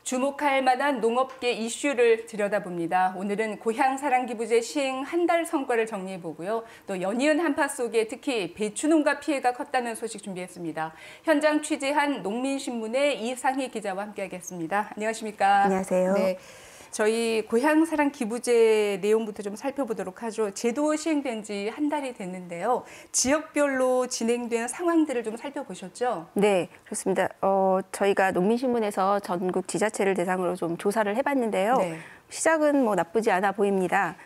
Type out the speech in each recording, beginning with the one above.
주목할 만한 농업계 이슈를 들여다봅니다. 오늘은 고향사랑기부제 시행 한 달 성과를 정리해보고요. 또 연이은 한파 속에 특히 배추농가 피해가 컸다는 소식 준비했습니다. 현장 취재한 농민신문의 이상희 기자와 함께하겠습니다. 안녕하십니까? 안녕하세요. 네. 저희 고향사랑기부제 내용부터 좀 살펴보도록 하죠. 제도 시행된 지 한 달이 됐는데요. 지역별로 진행된 상황들을 좀 살펴보셨죠? 네, 그렇습니다. 저희가 농민신문에서 전국 지자체를 대상으로 좀 조사를 해봤는데요. 네. 시작은 뭐 나쁘지 않아 보입니다.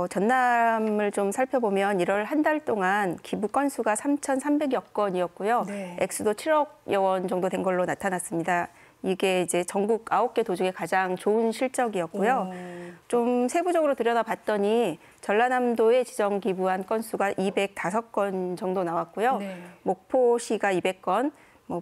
전남을 좀 살펴보면 1월 한 달 동안 기부 건수가 3,300여 건이었고요. 네. 액수도 7억여 원 정도 된 걸로 나타났습니다. 이게 이제 전국 9개 도중에 가장 좋은 실적이었고요. 좀 세부적으로 들여다봤더니 전라남도에 지정 기부한 건수가 205건 정도 나왔고요. 네. 목포시가 200건,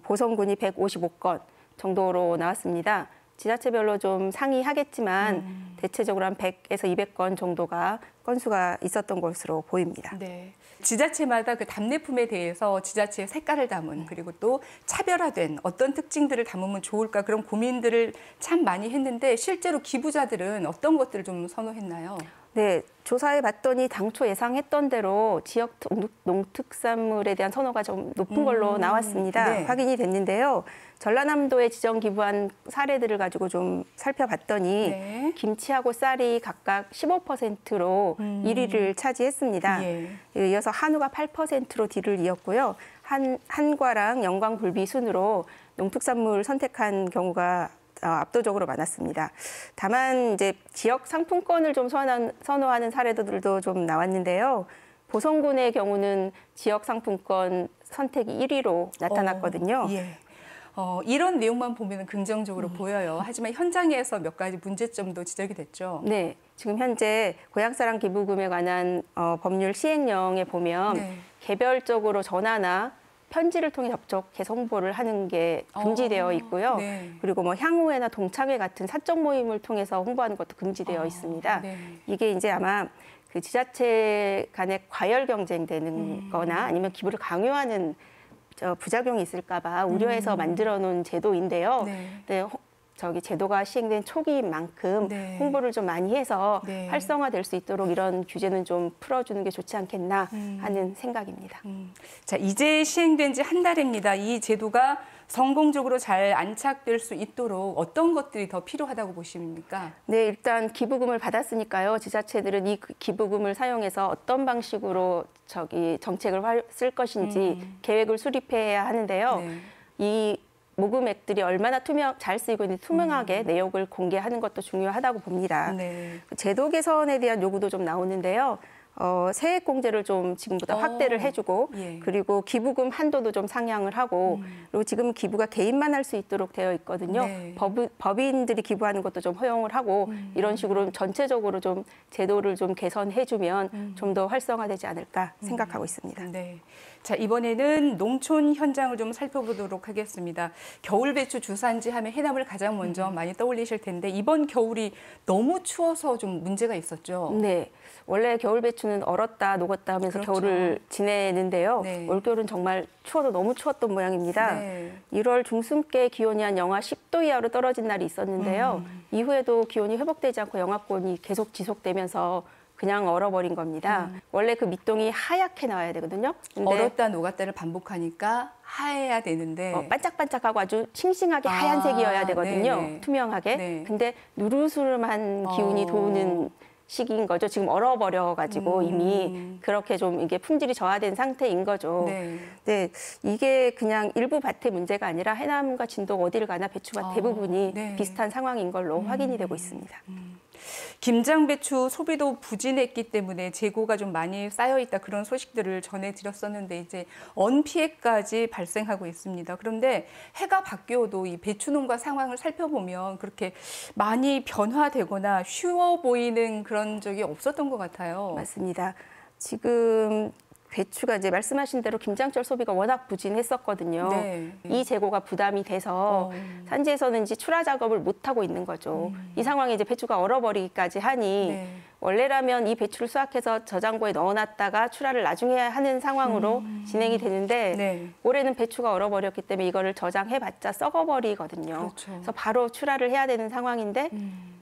보성군이 155건 정도로 나왔습니다. 지자체별로 좀 상이하겠지만 대체적으로 한 100에서 200건 정도가 건수가 있었던 것으로 보입니다. 네. 지자체마다 그 답례품에 대해서 지자체의 색깔을 담은 그리고 또 차별화된 어떤 특징들을 담으면 좋을까 그런 고민들을 참 많이 했는데 실제로 기부자들은 어떤 것들을 좀 선호했나요? 네, 조사해 봤더니 당초 예상했던 대로 지역 농특산물에 대한 선호가 좀 높은 걸로 나왔습니다. 네. 확인이 됐는데요. 전라남도에 지정 기부한 사례들을 가지고 좀 살펴봤더니 네. 김치하고 쌀이 각각 15%로 1위를 차지했습니다. 예. 이어서 한우가 8%로 뒤를 이었고요. 한과랑 영광불비 순으로 농특산물 선택한 경우가 압도적으로 많았습니다. 다만 이제 지역 상품권을 좀 선호하는 사례들도 좀 나왔는데요. 보성군의 경우는 지역 상품권 선택이 1위로 나타났거든요. 예. 이런 내용만 보면 긍정적으로 보여요. 하지만 현장에서 몇 가지 문제점도 지적이 됐죠. 네, 지금 현재 고향사랑 기부금에 관한 법률 시행령에 보면 네. 개별적으로 전화나 편지를 통해 접촉, 개선 홍보를 하는 게 금지되어 있고요. 네. 그리고 뭐 향후회나 동창회 같은 사적 모임을 통해서 홍보하는 것도 금지되어 있습니다. 네. 이게 이제 아마 그 지자체 간에 과열 경쟁되는 거나 아니면 기부를 강요하는 부작용이 있을까 봐 우려해서 만들어 놓은 제도인데요. 네. 네, 제도가 시행된 초기인 만큼 네. 홍보를 좀 많이 해서 네. 활성화될 수 있도록 이런 규제는 좀 풀어주는 게 좋지 않겠나 하는 생각입니다. 자, 이제 시행된 지 한 달입니다. 이 제도가 성공적으로 잘 안착될 수 있도록 어떤 것들이 더 필요하다고 보십니까? 네, 일단 기부금을 받았으니까요. 지자체들은 이 기부금을 사용해서 어떤 방식으로 정책을 쓸 것인지 계획을 수립해야 하는데요. 네. 이 모금액들이 얼마나 잘 쓰이고 있는지 투명하게 내역을 공개하는 것도 중요하다고 봅니다. 네. 제도 개선에 대한 요구도 좀 나오는데요. 세액공제를 좀 지금보다 확대를 해주고 예. 그리고 기부금 한도도 좀 상향을 하고 그리고 지금 기부가 개인만 할 수 있도록 되어 있거든요. 네. 법인들이 기부하는 것도 좀 허용을 하고 이런 식으로 전체적으로 좀 제도를 좀 개선해주면 좀 더 활성화되지 않을까 생각하고 있습니다. 네. 자, 이번에는 농촌 현장을 좀 살펴보도록 하겠습니다. 겨울 배추 주산지 하면 해남을 가장 먼저 많이 떠올리실 텐데 이번 겨울이 너무 추워서 좀 문제가 있었죠. 네. 원래 겨울 배추는 얼었다 녹았다 하면서 그렇죠. 겨울을 지내는데요. 네. 올겨울은 정말 추워도 너무 추웠던 모양입니다. 네. 1월 중순께 기온이 한 영하 10도 이하로 떨어진 날이 있었는데요. 이후에도 기온이 회복되지 않고 영하권이 계속 지속되면서 그냥 얼어버린 겁니다. 원래 그 밑동이 하얗게 나와야 되거든요. 근데 얼었다 녹았다를 반복하니까 하얘야 되는데 반짝반짝하고 아주 싱싱하게 하얀색이어야 되거든요. 네네. 투명하게. 네. 근데 누르스름한 기운이 도는 시기인 거죠. 지금 얼어버려가지고 이미 그렇게 좀 이게 품질이 저하된 상태인 거죠. 네. 네, 이게 그냥 일부 밭의 문제가 아니라 해남과 진도 어디를 가나 배추밭 대부분이 네. 비슷한 상황인 걸로 확인이 되고 있습니다. 김장 배추 소비도 부진했기 때문에 재고가 좀 많이 쌓여 있다 그런 소식들을 전해드렸었는데 이제 언 피해까지 발생하고 있습니다. 그런데 해가 바뀌어도 이 배추 농가 상황을 살펴보면 그렇게 많이 변화되거나 쉬워 보이는 그런 적이 없었던 것 같아요. 맞습니다. 지금 배추가 이제 말씀하신 대로 김장철 소비가 워낙 부진했었거든요. 네. 이 재고가 부담이 돼서 산지에서는 이제 출하 작업을 못 하고 있는 거죠. 이 상황에 이제 배추가 얼어버리기까지 하니 네. 원래라면 이 배추를 수확해서 저장고에 넣어놨다가 출하를 나중에 하는 상황으로 진행이 되는데 네. 올해는 배추가 얼어버렸기 때문에 이거를 저장해봤자 썩어버리거든요. 그렇죠. 그래서 바로 출하를 해야 되는 상황인데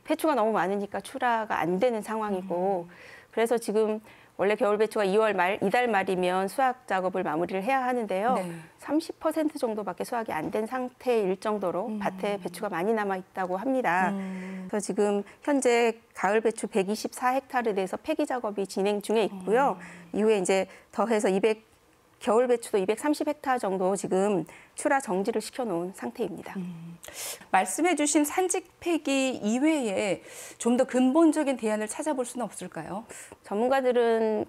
배추가 너무 많으니까 출하가 안 되는 상황이고 그래서 지금 원래 겨울 배추가 2월 말, 이달 말이면 수확 작업을 마무리를 해야 하는데요. 네. 30% 정도밖에 수확이 안 된 상태일 정도로 밭에 배추가 많이 남아 있다고 합니다. 그래서 지금 현재 가을 배추 124헥타르에 대해서 폐기 작업이 진행 중에 있고요. 이후에 이제 더해서 겨울 배추도 230헥타 정도 지금 출하 정지를 시켜놓은 상태입니다. 말씀해주신 산직 폐기 이외에 좀 더 근본적인 대안을 찾아볼 수는 없을까요? 전문가들은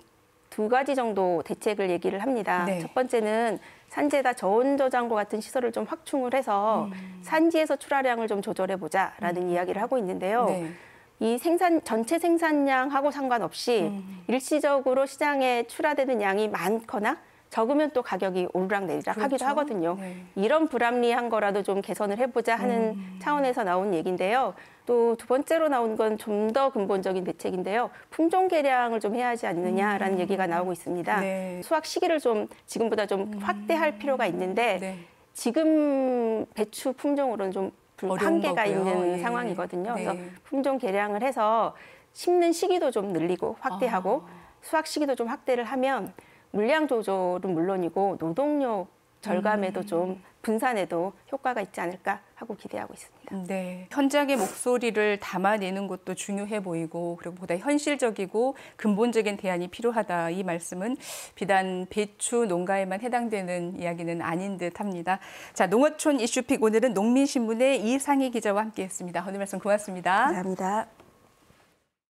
두 가지 정도 대책을 얘기를 합니다. 네. 첫 번째는 산지에다 저온저장고 같은 시설을 좀 확충을 해서 산지에서 출하량을 좀 조절해 보자라는 이야기를 하고 있는데요. 네. 이 전체 생산량하고 상관없이 일시적으로 시장에 출하되는 양이 많거나 적으면 또 가격이 오르락내리락 그렇죠. 하기도 하거든요. 네. 이런 불합리한 거라도 좀 개선을 해보자 하는 차원에서 나온 얘기인데요. 또 두 번째로 나온 건 좀 더 근본적인 대책인데요. 품종 개량을 좀 해야 하지 않느냐라는 얘기가 나오고 있습니다. 네. 수확 시기를 좀 지금보다 좀 확대할 필요가 있는데 네. 지금 배추 품종으로는 좀 어려운 한계가 거고요. 있는 예. 상황이거든요. 네. 그래서 품종 개량을 해서 심는 시기도 좀 늘리고 확대하고 수확 시기도 좀 확대를 하면 물량 조절은 물론이고 노동력 절감에도 좀 분산에도 효과가 있지 않을까 하고 기대하고 있습니다. 네, 현장의 목소리를 담아내는 것도 중요해 보이고 그리고 보다 현실적이고 근본적인 대안이 필요하다. 이 말씀은 비단 배추 농가에만 해당되는 이야기는 아닌 듯합니다. 자, 농어촌 이슈픽 오늘은 농민신문의 이상희 기자와 함께했습니다. 오늘 말씀 고맙습니다. 감사합니다.